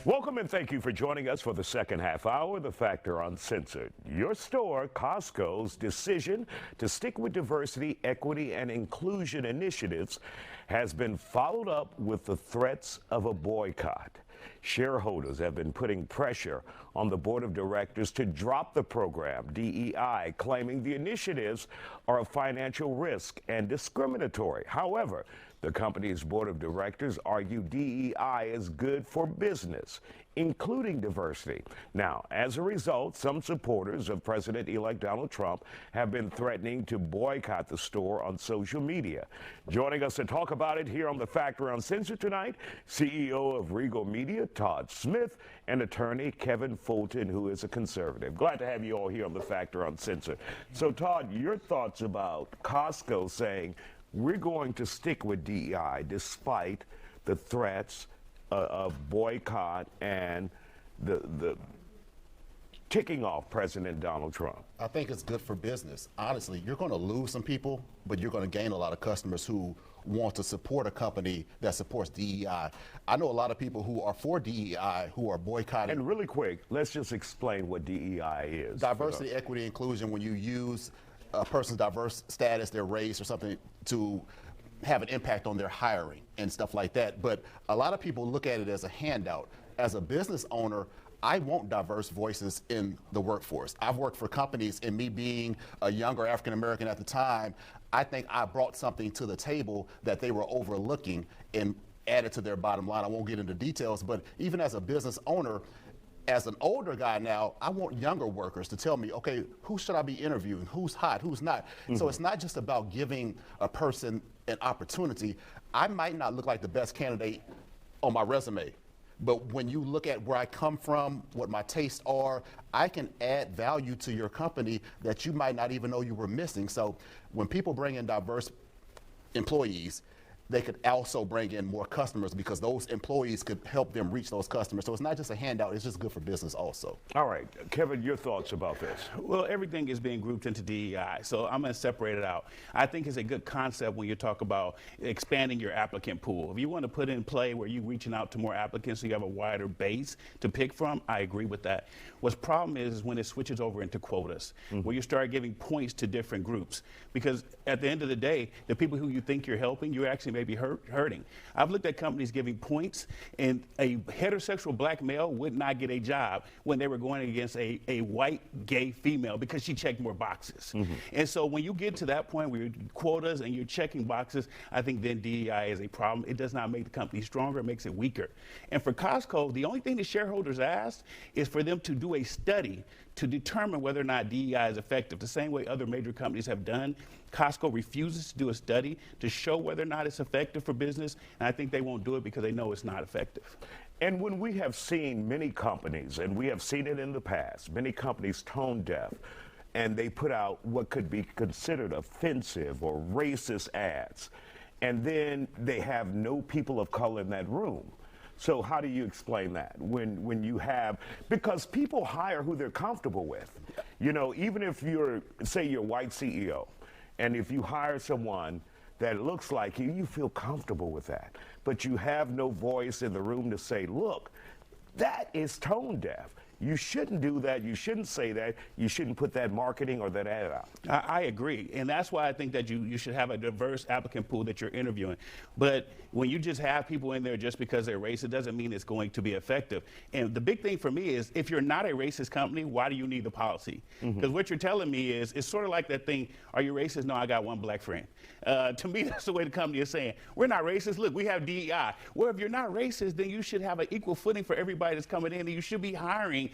Welcome and thank you for joining us for the second half hour of The Factor Uncensored. Your store, Costco's decision to stick with diversity, equity, and inclusion initiatives has been followed up with the threats of a boycott. Shareholders have been putting pressure on the board of directors to drop the program, DEI, claiming the initiatives are a financial risk and discriminatory. However, the company's board of directors argue DEI is good for business, including diversity. Now, as a result, some supporters of President-elect Donald Trump have been threatening to boycott the store on social media. Joining us to talk about it here on The Factor Uncensored tonight, CEO of Regal Media, Todd Smith, and attorney Kevin Fulton, who is a conservative. Glad to have you all here on The Factor Uncensored. So, Todd, your thoughts about Costco saying, we're going to stick with DEI despite the threats of boycott and the ticking off President Donald Trump. I think it's good for business. Honestly, you're going to lose some people, but you're going to gain a lot of customers who want to support a company that supports DEI. I know a lot of people who are for DEI who are boycotting. And really quick, let's just explain what DEI is. Diversity, equity, inclusion, when you use a person's diverse status, their race or something to have an impact on their hiring and stuff like that. But a lot of people look at it as a handout. As a business owner, I want diverse voices in the workforce. I've worked for companies, and me being a younger African American at the time, I think I brought something to the table that they were overlooking and added to their bottom line. I won't get into details, but even as a business owner, as an older guy now, I want younger workers to tell me, okay, who should I be interviewing? Who's hot? Who's not? So it's not just about giving a person an opportunity. I might not look like the best candidate on my resume, but when you look at where I come from, what my tastes are, I can add value to your company that you might not even know you were missing. So when people bring in diverse employees, they could also bring in more customers because those employees could help them reach those customers. So it's not just a handout, it's just good for business also. All right, Kevin, your thoughts about this? Well, everything is being grouped into DEI, so I'm going to separate it out. I think it's a good concept when you talk about expanding your applicant pool. If you want to put in play where you're reaching out to more applicants so you have a wider base to pick from, I agree with that. What's problem is when it switches over into quotas, where you start giving points to different groups. Because at the end of the day, the people who you think you're helping, you're actually maybe hurting. I've looked at companies giving points, and a heterosexual black male would not get a job when they were going against a white gay female because she checked more boxes. And so when you get to that point where you're quotas and you're checking boxes, I think then DEI is a problem. It does not make the company stronger, it makes it weaker. And for Costco, the only thing the shareholders asked is for them to do a study to determine whether or not DEI is effective. The same way other major companies have done, Costco refuses to do a study to show whether or not it's effective for business, and I think they won't do it because they know it's not effective. And when we have seen many companies, and we have seen it in the past, many companies tone deaf, and they put out what could be considered offensive or racist ads, and then they have no people of color in that room. So how do you explain that when you have, because people hire who they're comfortable with. You know, even if you're, say you're a white CEO, and if you hire someone that looks like you, you feel comfortable with that. But you have no voice in the room to say, look, that is tone deaf. You shouldn't do that. You shouldn't say that. You shouldn't put that marketing or that ad out. I agree. And that's why I think that you should have a diverse applicant pool that you're interviewing. But when you just have people in there just because they're racist, it doesn't mean it's going to be effective. And the big thing for me is if you're not a racist company, why do you need the policy? Because what you're telling me is, it's sort of like that thing, are you racist? No, I got one black friend. To me, that's the way the company is saying, we're not racist. Look, we have DEI. Well, if you're not racist, then you should have an equal footing for everybody that's coming in, and you should be hiring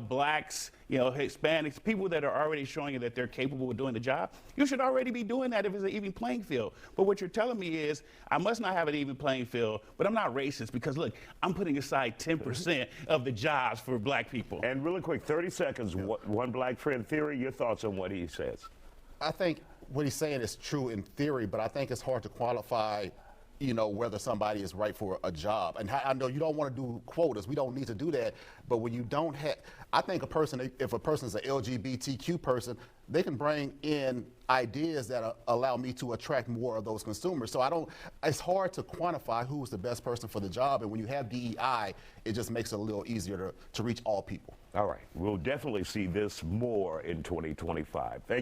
blacks, you know, Hispanics, people that are already showing you that they're capable of doing the job. You should already be doing that if it's an even playing field. But what you're telling me is, I must not have an even playing field, but I'm not racist because, look, I'm putting aside 10% of the jobs for black people. And really quick, 30 seconds, one black friend theory, your thoughts on what he says? I think what he's saying is true in theory, but I think it's hard to qualify whether somebody is right for a job. And I know you don't want to do quotas. We don't need to do that. But when you don't have, I think if a person is an LGBTQ person, they can bring in ideas that allow me to attract more of those consumers. So it's hard to quantify who's the best person for the job. And when you have DEI, it just makes it a little easier to reach all people. All right. We'll definitely see this more in 2025. Thank you.